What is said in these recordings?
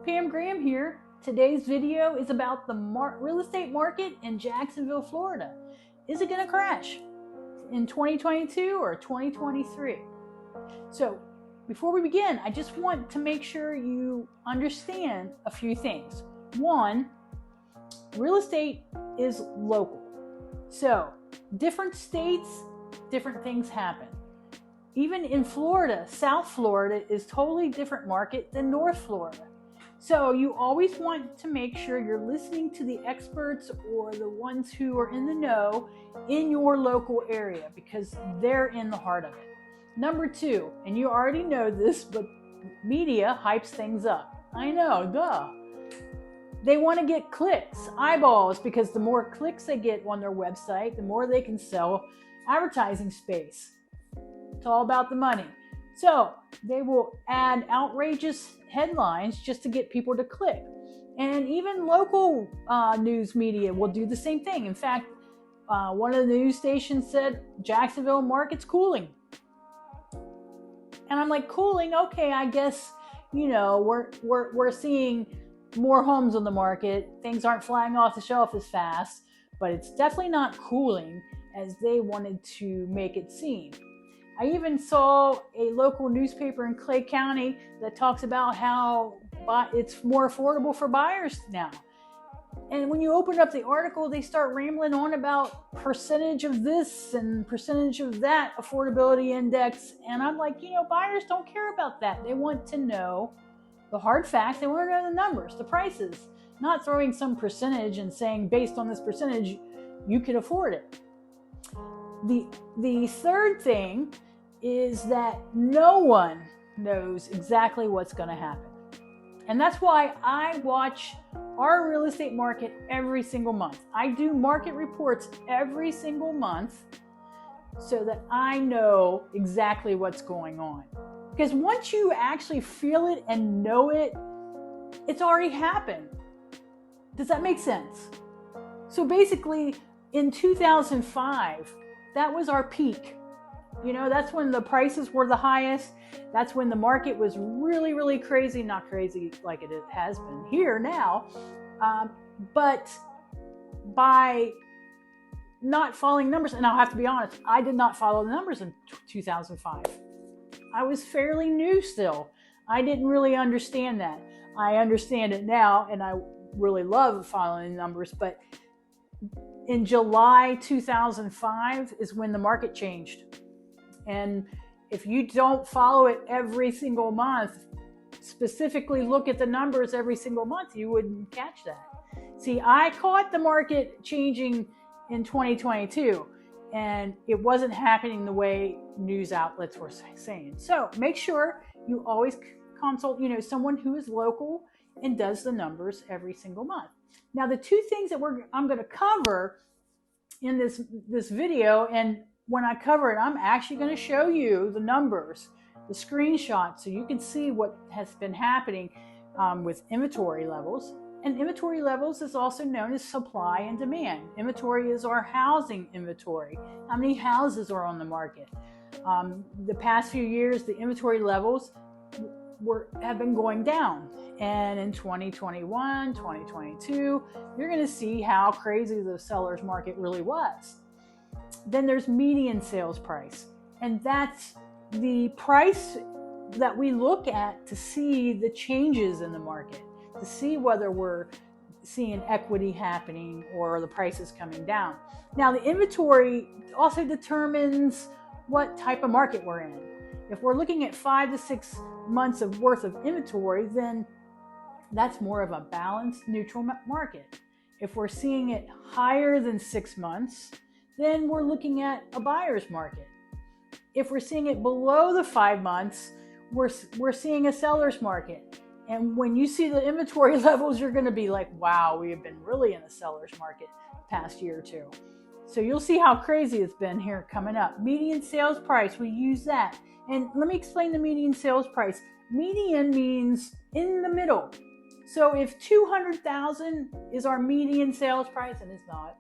Pam Graham here. Today's video is about the real estate market in Jacksonville, Florida. Is it going to crash in 2022 or 2023? So before we begin, I just want to make sure you understand a few things. One, real estate is local. So different states, different things happen. Even in Florida, South Florida is totally different market than North Florida. So you always want to make sure you're listening to the experts or the ones who are in the know in your local area because they're in the heart of it. Number two, and you already know this, but media hypes things up. I know, duh. They want to get clicks, eyeballs, because the more clicks they get on their website, the more they can sell advertising space. It's all about the money. So they will add outrageous headlines just to get people to click. And even local news media will do the same thing. In fact, one of the news stations said Jacksonville market's cooling. And I'm like, cooling? Okay, I guess, we're seeing more homes on the market. Things aren't flying off the shelf as fast, but it's definitely not cooling as they wanted to make it seem. I even saw a local newspaper in Clay County that talks about how it's more affordable for buyers now. And when you open up the article, they start rambling on about percentage of this and percentage of that affordability index. And I'm like, buyers don't care about that. They want to know the hard facts. They want to know the numbers, the prices, not throwing some percentage and saying based on this percentage, you can afford it. The third thing is that no one knows exactly what's going to happen. And that's why I watch our real estate market every single month. I do market reports every single month so that I know exactly what's going on. Because once you actually feel it and know it, it's already happened. Does that make sense? So basically, in 2005, that was our peak. That's when the prices were the highest. That's when the market was really, really crazy. Not crazy like it has been here now. But by not following numbers, and I'll have to be honest, I did not follow the numbers in 2005. I was fairly new still. I didn't really understand that. I understand it now, and I really love following the numbers. But in July 2005 is when the market changed. And if you don't follow it every single month, specifically look at the numbers every single month, you wouldn't catch that. See, I caught the market changing in 2022, and it wasn't happening the way news outlets were saying. So make sure you always consult, someone who is local and does the numbers every single month. Now, the two things that I'm going to cover in this video, and when I cover it, I'm actually going to show you the numbers, the screenshots, so you can see what has been happening with inventory levels. And inventory levels is also known as supply and demand. Inventory is our housing inventory. How many houses are on the market? The past few years, the inventory levels have been going down. And in 2021, 2022, you're going to see how crazy the seller's market really was. Then there's median sales price. And that's the price that we look at to see the changes in the market, to see whether we're seeing equity happening or the prices coming down. Now, the inventory also determines what type of market we're in. If we're looking at 5 to 6 months of worth of inventory, then that's more of a balanced, neutral market. If we're seeing it higher than 6 months, then we're looking at a buyer's market. If we're seeing it below the 5 months, we're seeing a seller's market. And when you see the inventory levels, you're going to be like, wow, we have been really in a seller's market the past year or two. So you'll see how crazy it's been here coming up. Median sales price, we use that. And let me explain the median sales price. Median means in the middle. So if 200,000 is our median sales price, and it's not,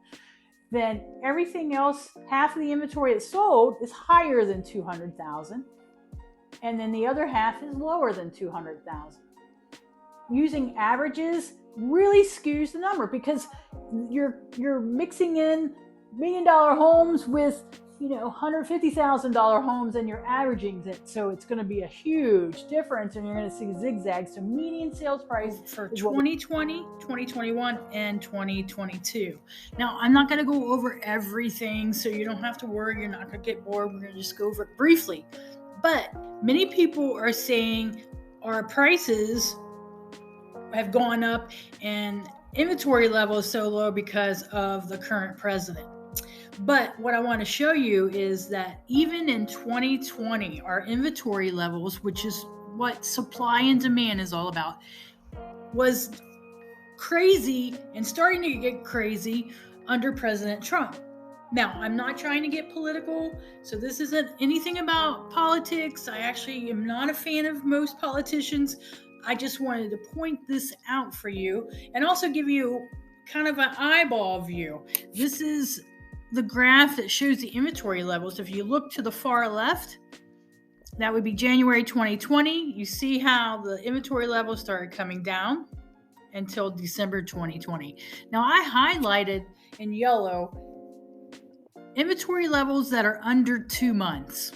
then everything else, half of the inventory that's sold is higher than 200,000. And then the other half is lower than 200,000. using averages really skews the number, because you're mixing in $1 million homes with $150,000 homes, and you're averaging it, so it's going to be a huge difference, and you're going to see zigzags. So median sales price for 2020, 2021, and 2022. Now, I'm not going to go over everything, so you don't have to worry. You're not going to get bored. We're going to just go over it briefly. But many people are saying our prices have gone up and inventory level is so low because of the current president. But what I want to show you is that even in 2020, our inventory levels, which is what supply and demand is all about, was crazy and starting to get crazy under President Trump. Now, I'm not trying to get political, so this isn't anything about politics. I actually am not a fan of most politicians. I just wanted to point this out for you and also give you kind of an eyeball view. This is the graph that shows the inventory levels. If you look to the far left, that would be January 2020. You see how the inventory levels started coming down until December 2020. Now, I highlighted in yellow inventory levels that are under 2 months.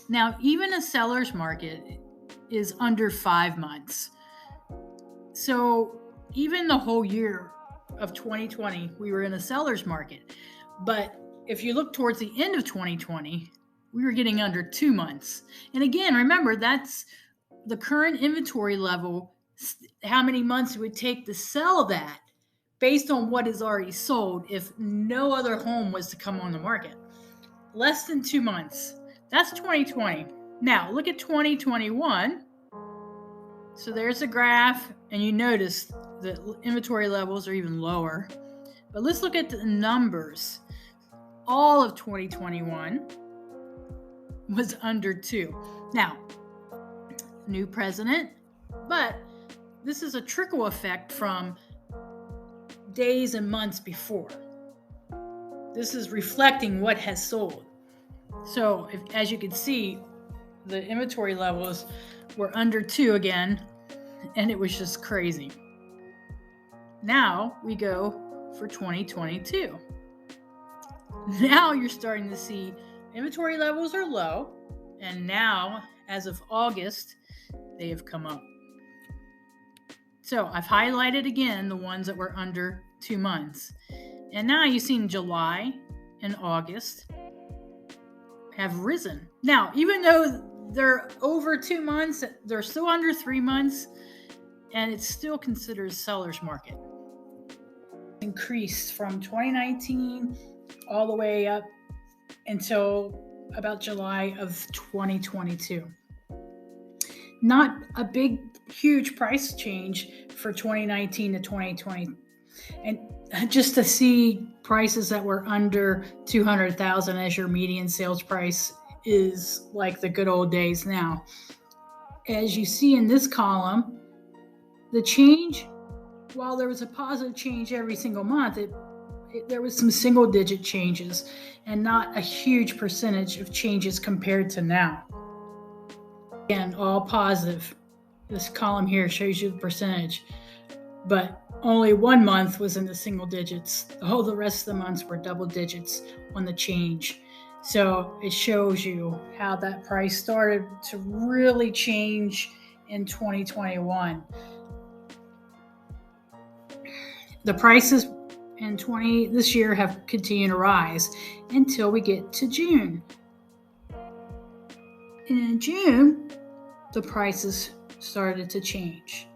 Now, even a seller's market is under 5 months. So even the whole year of 2020, we were in a seller's market. But if you look towards the end of 2020, we were getting under 2 months. And again, remember, that's the current inventory level, how many months it would take to sell that based on what is already sold if no other home was to come on the market. Less than 2 months. That's 2020. Now, look at 2021. So there's a graph, and you notice the inventory levels are even lower. But let's look at the numbers. All of 2021 was under 2. Now, new president, but this is a trickle effect from days and months before. This is reflecting what has sold. So, as you can see, the inventory levels were under 2 again, and it was just crazy. Now we go for 2022. Now you're starting to see inventory levels are low, and now, as of August, they have come up. So I've highlighted again the ones that were under 2 months. And now you've seen July and August have risen. Now, even though they're over 2 months, they're still under 3 months, and it's still considered a seller's market. Increased from 2019 all the way up until about July of 2022. Not a big, huge price change for 2019 to 2020. And just to see prices that were under $200,000 as your median sales price is like the good old days now. As you see in this column, the change, while there was a positive change every single month, there was some single-digit changes and not a huge percentage of changes compared to now. Again, all positive. This column here shows you the percentage, but only 1 month was in the single digits. All the rest of the months were double digits on the change. So it shows you how that price started to really change in 2021. The prices in this year have continued to rise until we get to June. And in June, the prices started to change.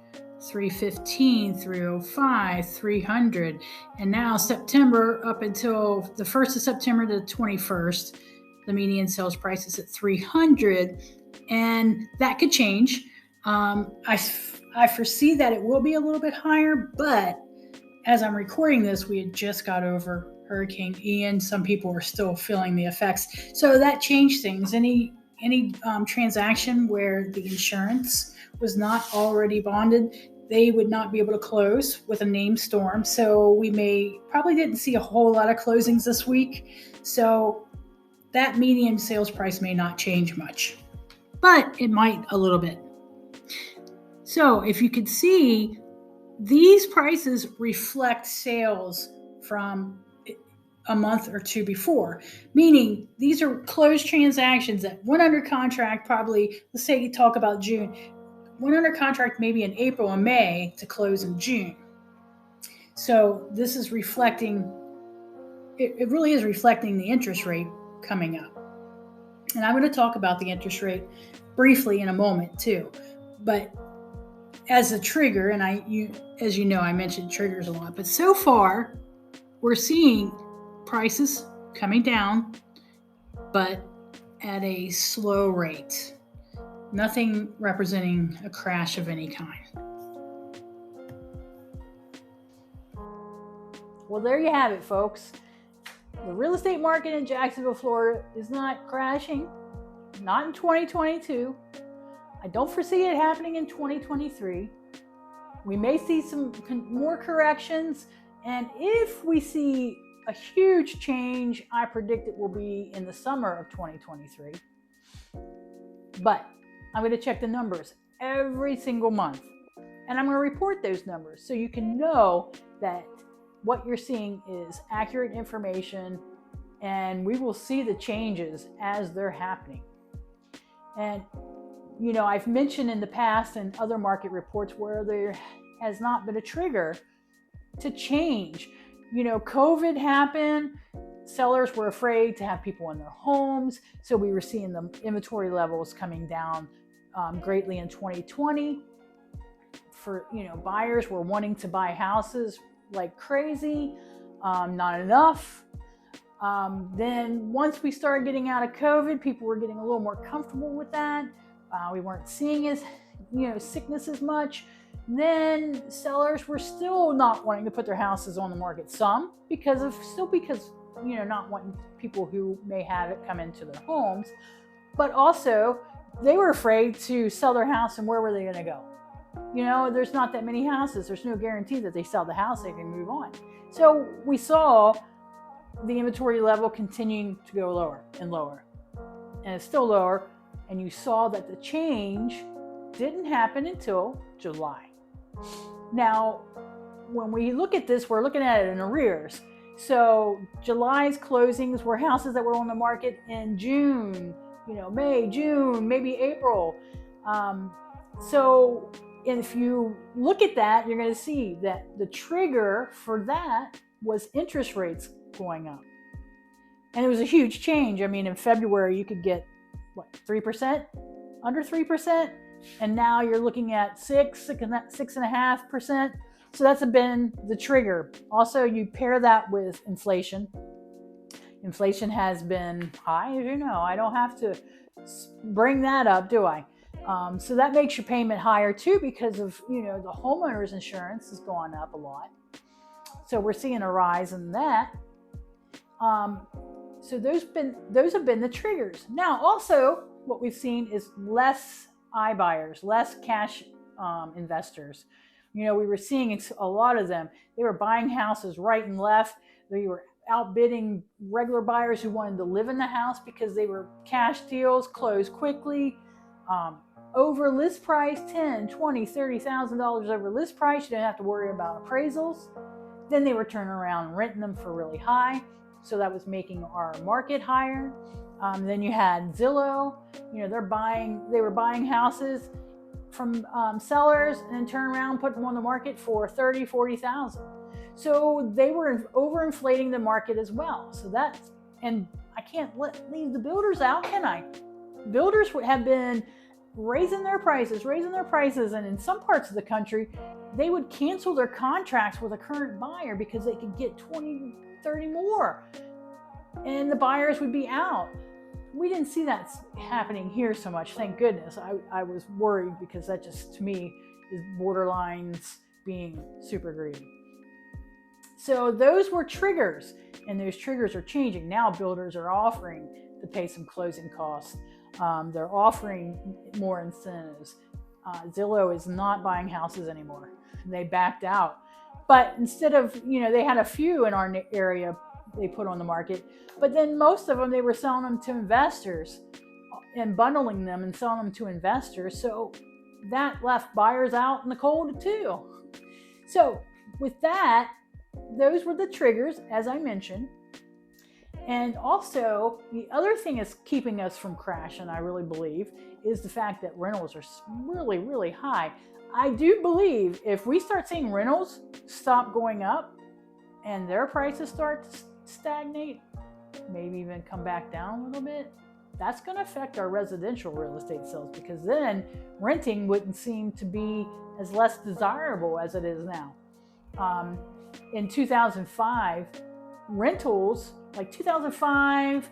$315, $305, $300, and now September up until the 1st of September to the 21st, the median sales price is at $300, and that could change. I foresee that it will be a little bit higher, but as I'm recording this, we had just got over Hurricane Ian. Some people are still feeling the effects, so that changed things. Any transaction where the insurance was not already bonded, they would not be able to close with a named storm. So we probably didn't see a whole lot of closings this week. So that median sales price may not change much, but it might a little bit. So if you could see, these prices reflect sales from a month or two before, meaning these are closed transactions that went under contract probably, let's say you talk about June, went under contract maybe in April and May to close in June. So this is reflecting, it really is reflecting the interest rate coming up. And I'm going to talk about the interest rate briefly in a moment too. But as a trigger, and as you know, I mentioned triggers a lot, but so far we're seeing prices coming down, but at a slow rate. Nothing representing a crash of any kind. Well, there you have it, folks. The real estate market in Jacksonville, Florida is not crashing, not in 2022. I don't foresee it happening in 2023. We may see some more corrections, and if we see a huge change, I predict it will be in the summer of 2023. But I'm going to check the numbers every single month, and I'm going to report those numbers so you can know that what you're seeing is accurate information, and we will see the changes as they're happening. And you know, I've mentioned in the past and other market reports where there has not been a trigger to change. You know, COVID happened, sellers were afraid to have people in their homes, so we were seeing the inventory levels coming down greatly in 2020. For, you know, buyers were wanting to buy houses like crazy, not enough. Then once we started getting out of COVID, people were getting a little more comfortable with that. We weren't seeing sickness as much. Then sellers were still not wanting to put their houses on the market. Some because not wanting people who may have it come into their homes, but also they were afraid to sell their house, and where were they going to go? You know, there's not that many houses. There's no guarantee that they sell the house, they can move on. So we saw the inventory level continuing to go lower and lower, and it's still lower. And you saw that the change didn't happen until July. Now, when we look at this, we're looking at it in arrears. So July's closings were houses that were on the market in June, May, June, maybe April. So if you look at that, you're going to see that the trigger for that was interest rates going up. And it was a huge change. I mean, in February, you could get 3%, under 3%, and now you're looking at 6.5%. So that's been the trigger. Also, you pair that with inflation. Inflation has been high, as you know. I don't have to bring that up, do I? So that makes your payment higher too, because of the homeowner's insurance has gone up a lot. So we're seeing a rise in that. So those have been the triggers. Now, also, what we've seen is less iBuyers, less cash investors. We were seeing a lot of them. They were buying houses right and left. They were outbidding regular buyers who wanted to live in the house because they were cash deals, closed quickly, over list price, $10,000, $20,000, $30,000 over list price. You didn't have to worry about appraisals. Then they were turning around and renting them for really high. So that was making our market higher. Then you had Zillow. They were buying houses from sellers and then turn around and put them on the market for $30,000, $40,000. So they were overinflating the market as well. And I can't leave the builders out, can I? Builders have been raising their prices, and in some parts of the country, they would cancel their contracts with a current buyer because they could get 20, 30 more, and the buyers would be out. We didn't see that happening here so much, thank goodness. I was worried because that just, to me, is borderlines being super greedy. So those were triggers, and those triggers are changing. Now builders are offering to pay some closing costs. They're offering more incentives. Zillow is not buying houses anymore. They backed out. But instead of, they had a few in our area they put on the market, but then most of them, they were selling them to investors and bundling them and selling them to investors. So that left buyers out in the cold too. So with that, those were the triggers, as I mentioned. And also, the other thing is keeping us from crashing, I really believe, is the fact that rentals are really, really high. I do believe if we start seeing rentals stop going up and their prices start to stagnate, maybe even come back down a little bit, that's going to affect our residential real estate sales, because then renting wouldn't seem to be as less desirable as it is now. In 2005, rentals, like 2005,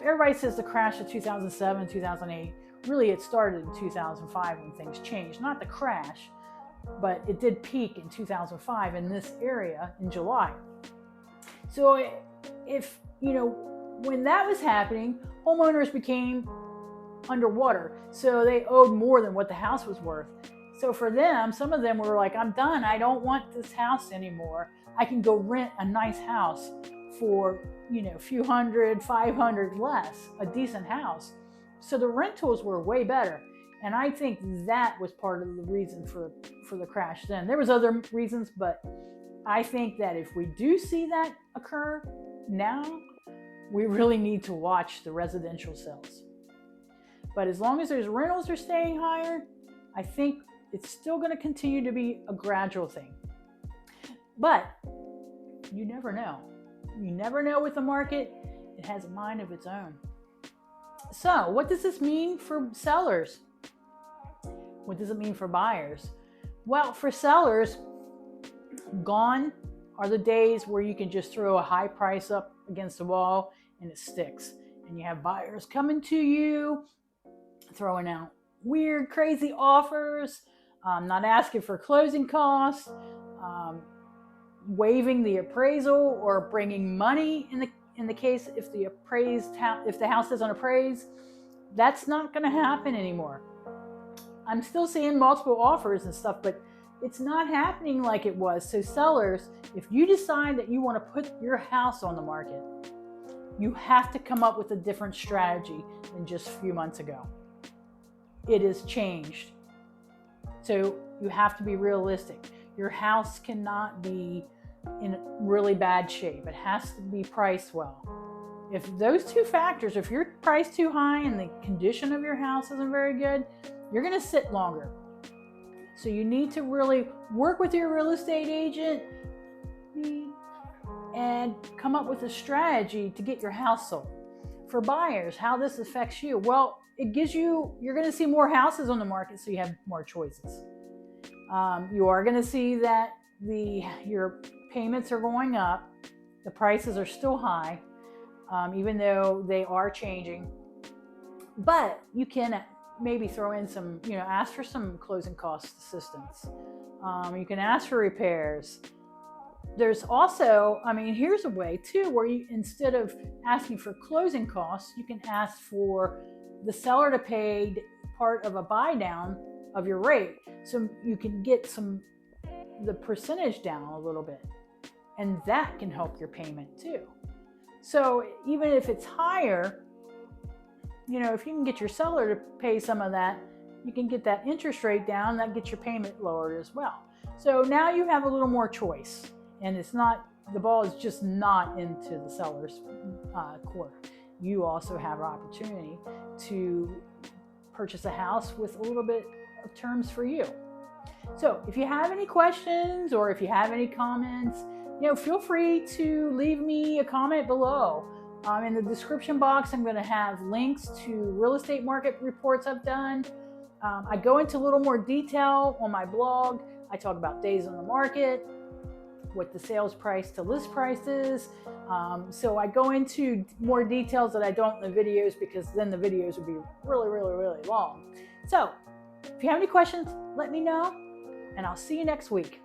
everybody says the crash of 2007, 2008. Really, it started in 2005 when things changed. Not the crash, but it did peak in 2005 in this area in July. So if, when that was happening, homeowners became underwater. So they owed more than what the house was worth. So for them, some of them were like, I'm done. I don't want this house anymore. I can go rent a nice house for, a few hundred, 500 less, a decent house. So the rentals were way better. And I think that was part of the reason for the crash then. There was other reasons, but I think that if we do see that occur now, we really need to watch the residential sales. But as long as those rentals are staying higher, I think it's still going to continue to be a gradual thing. But you never know. You never know with the market. It has a mind of its own. So what does this mean for sellers? What does it mean for buyers? Well, for sellers, gone are the days where you can just throw a high price up against the wall and it sticks. And you have buyers coming to you, throwing out weird, crazy offers, not asking for closing costs, waiving the appraisal or bringing money in the case if the house isn't appraised. That's not going to happen anymore. I'm still seeing multiple offers and stuff, but it's not happening like it was. So sellers, if you decide that you want to put your house on the market, you have to come up with a different strategy than just a few months ago. It has changed. So you have to be realistic. Your house cannot be in really bad shape. It has to be priced well. If those two factors, if you're priced too high and the condition of your house isn't very good, you're going to sit longer. So you need to really work with your real estate agent and come up with a strategy to get your house sold. For buyers, how this affects you? Well, it gives you're going to see more houses on the market, so you have more choices. You are going to see that your payments are going up. The prices are still high, even though they are changing. But you can maybe throw in some, ask for some closing cost assistance. You can ask for repairs. There's also, here's a way too, where you, instead of asking for closing costs, you can ask for the seller to pay part of a buy down of your rate. So you can get the percentage down a little bit. And that can help your payment too. So even if it's higher, if you can get your seller to pay some of that, you can get that interest rate down, that gets your payment lowered as well. So now you have a little more choice, and the ball is just not into the seller's court. You also have an opportunity to purchase a house with a little bit of terms for you. So if you have any questions or if you have any comments, feel free to leave me a comment below. In the description box, I'm going to have links to real estate market reports I've done. I go into a little more detail on my blog. I talk about days on the market, what the sales price to list price is. So I go into more details that I don't in the videos, because then the videos would be really, really, really long. So if you have any questions, let me know, and I'll see you next week.